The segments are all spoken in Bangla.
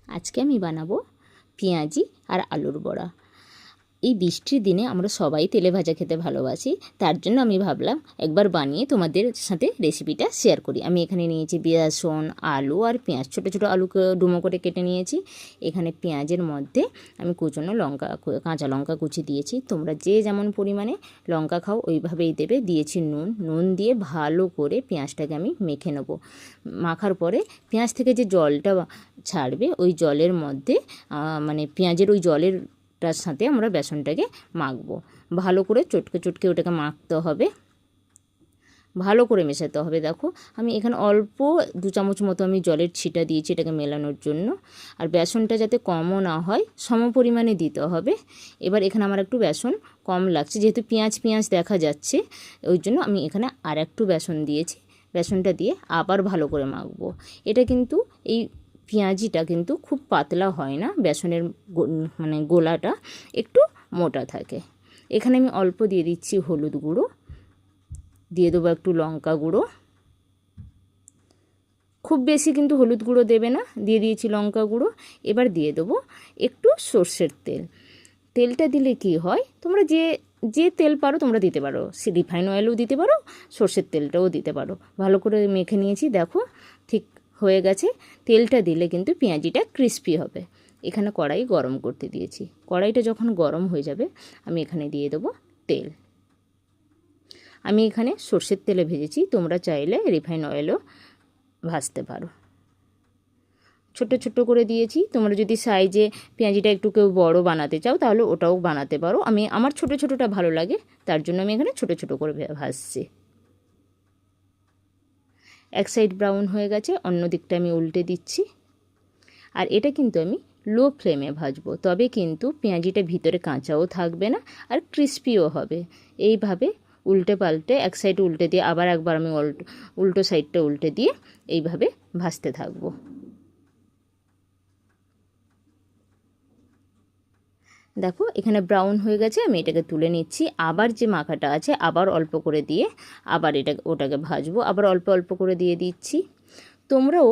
আজকে আমি বানাবো পেঁয়াজি আর আলুর বড়া। এই বৃষ্টির দিনে আমরা সবাই তেলে ভাজা খেতে ভালোবাসি, তার জন্য আমি ভাবলাম একবার বানিয়ে তোমাদের সাথে রেসিপিটা শেয়ার করি। আমি এখানে নিয়েছি বেসন, আলু আর পেঁয়াজ, ছোটো ছোটো আলুকে ডুমো করে কেটে নিয়েছি। এখানে পেঁয়াজের মধ্যে আমি কুচনো কাঁচা লঙ্কা কুচি দিয়েছি। তোমরা যে যেমন পরিমাণে লঙ্কা খাও ওইভাবেই দেবে। দিয়েছি নুন দিয়ে ভালো করে পেঁয়াজটাকে আমি মেখে নেব। মাখার পরে পেঁয়াজ থেকে যে জলটা ছাড়বে ওই জলের মধ্যে মানে পেঁয়াজের ওই জলেরটার সাথে আমরা বেসনটাকে মাখবো। ভালো করে চটকে চটকে ওটাকে মাখতে হবে, ভালো করে মেশাতে হবে। দেখো আমি এখানে অল্প 2 চামচ মতো আমি জলের ছিটা দিয়েছি এটাকে মেলানোর জন্য। আর বেসনটা যাতে কমও না হয় সম পরিমাণে দিতে হবে। এবার এখানে আমার একটু বেসন কম লাগছে, যেহেতু পেঁয়াজ দেখা যাচ্ছে ওই জন্য আমি এখানে আর একটু বেসন দিয়েছি। বেসনটা দিয়ে আবার ভালো করে মাখবো। এটা কিন্তু এই পেঁয়াজিটা কিন্তু খুব পাতলা হয় না, বেসনের মানে গোলাটা একটু মোটা থাকে। এখানে আমি অল্প দিয়ে দিচ্ছি হলুদ গুঁড়ো, দিয়ে দেবো একটু লঙ্কা গুঁড়ো, খুব বেশি কিন্তু হলুদ গুঁড়ো দেবে না, দিয়ে দিয়েছি লঙ্কা গুঁড়ো। এবার দিয়ে দেবো একটু সর্ষের তেল। তেলটা দিলে কি হয়, তোমরা যে তেল পারো তোমরা দিতে পারো, রিফাইন অয়েলও দিতে পারো, সর্ষের তেলটাও দিতে পারো। ভালো করে মেখে নিয়েছি, দেখো ঠিক হয়ে গেছে। তেলটা দিলে কিন্তু পেঁয়াজিটা ক্রিস্পি হবে। এখানে কড়াই গরম করতে দিয়েছি। কড়াইটা যখন গরম হয়ে যাবে আমি এখানে দিয়ে দেবো তেল। আমি এখানে সর্ষের তেলে ভেজেছি, তোমরা চাইলে রিফাইন অয়েলও ভাজতে পারো। ছোট ছোট করে দিয়েছি। তোমরা যদি সাইজে পেঁয়াজিটা একটু কেউ বড় বানাতে চাও তাহলে ওটাও বানাতে পারো। আমার ছোট ছোটটা ভালো লাগে, তার জন্য আমি এখানে ছোট ছোট করে ভাজছি। এক সাইড ব্রাউন হয়ে গেছে, অন্য দিকটা আমি উল্টে দিচ্ছি। আর এটা কিন্তু আমি লো ফ্লেমে ভাজবো, তবে কিন্তু পেঁয়াজিটা ভিতরে কাঁচাও থাকবে না আর ক্রিস্পিও হবে। এইভাবে উল্টে পাল্টে এক সাইড উল্টে দিয়ে আবার একবার আমি উল্টো সাইডটা উল্টে দিয়ে এইভাবে ভাজতে থাকবো। দেখো এখানে ব্রাউন হয়ে গেছে, আমি এটাকে তুলে নিচ্ছি। আবার যে মাখাটা আছে আবার অল্প করে দিয়ে আবার ওটাকে ভাজবো, আবার অল্প অল্প করে দিয়ে দিচ্ছি। তোমরাও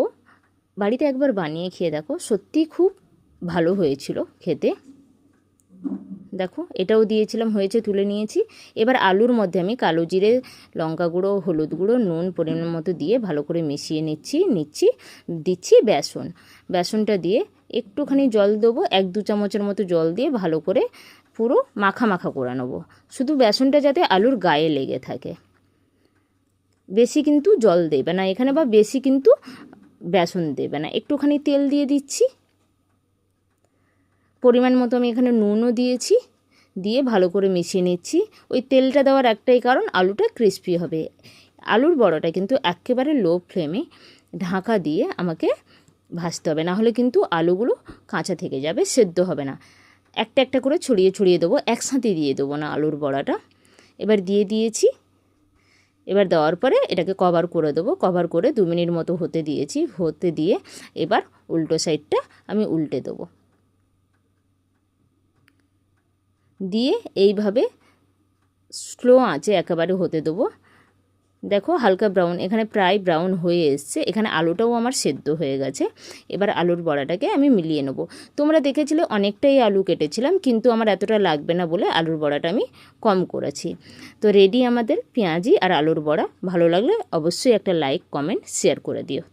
বাড়িতে একবার বানিয়ে খেয়ে দেখো, সত্যি খুব ভালো হয়েছিল খেতে। দেখো এটাও দিয়েছিলাম, হয়েছে, তুলে নিয়েছি। এবার আলুর মধ্যে আমি কালো জিরে, লঙ্কা গুঁড়ো, হলুদ গুঁড়ো, নুন পরিমাণ মতো দিয়ে ভালো করে মিশিয়ে দিচ্ছি বেসনটা দিয়ে একটুখানি জল দেবো, 1-2 চামচের মতো জল দিয়ে ভালো করে পুরো মাখা করে নেবো। শুধু বেসনটা যাতে আলুর গায়ে লেগে থাকে, বেশি কিন্তু জল দেবে না এখানে, বা বেশি কিন্তু বেসন দেবে না। একটুখানি তেল দিয়ে দিচ্ছি, পরিমাণ মতো আমি এখানে নুনও দিয়েছি, দিয়ে ভালো করে মিশিয়ে নিচ্ছি। ওই তেলটা দেওয়ার একটাই কারণ, আলুটা ক্রিস্পি হবে। আলুর বড়াটা কিন্তু একেবারে লো ফ্লেমে ঢাকা দিয়ে আমাকে ভাজতে হবে, না হলে কিন্তু আলুগুলো কাঁচা থেকে যাবে, সেদ্ধ হবে না। একটা একটা করে ছড়িয়ে দেবো, একসাথে দিয়ে দেবো না আলুর বড়াটা। এবার দিয়ে দিয়েছি। এবার দেওয়ার পরে এটাকে কভার করে দেবো। কভার করে 2 মিনিট মতো হতে দিয়ে এবার উল্টো সাইডটা আমি উল্টে দেবো, দিয়ে এইভাবে স্লো আঁচে একেবারে হতে দেবো। দেখো হালকা ব্রাউন, এখানে প্রায় ব্রাউন হয়ে এসছে। এখানে আলুটাও আমার সেদ্ধ হয়ে গেছে। এবার আলুর বড়াটাকে আমি মিলিয়ে নেব। তোমরা দেখেছিলে অনেকটাই আলু কেটেছিলাম, কিন্তু আমার এতটা লাগবে না বলে আলুর বড়াটা আমি কম করেছি। তো রেডি আমাদের পেঁয়াজি আর আলুর বড়া। ভালো লাগলে অবশ্যই একটা লাইক, কমেন্ট, শেয়ার করে দিও।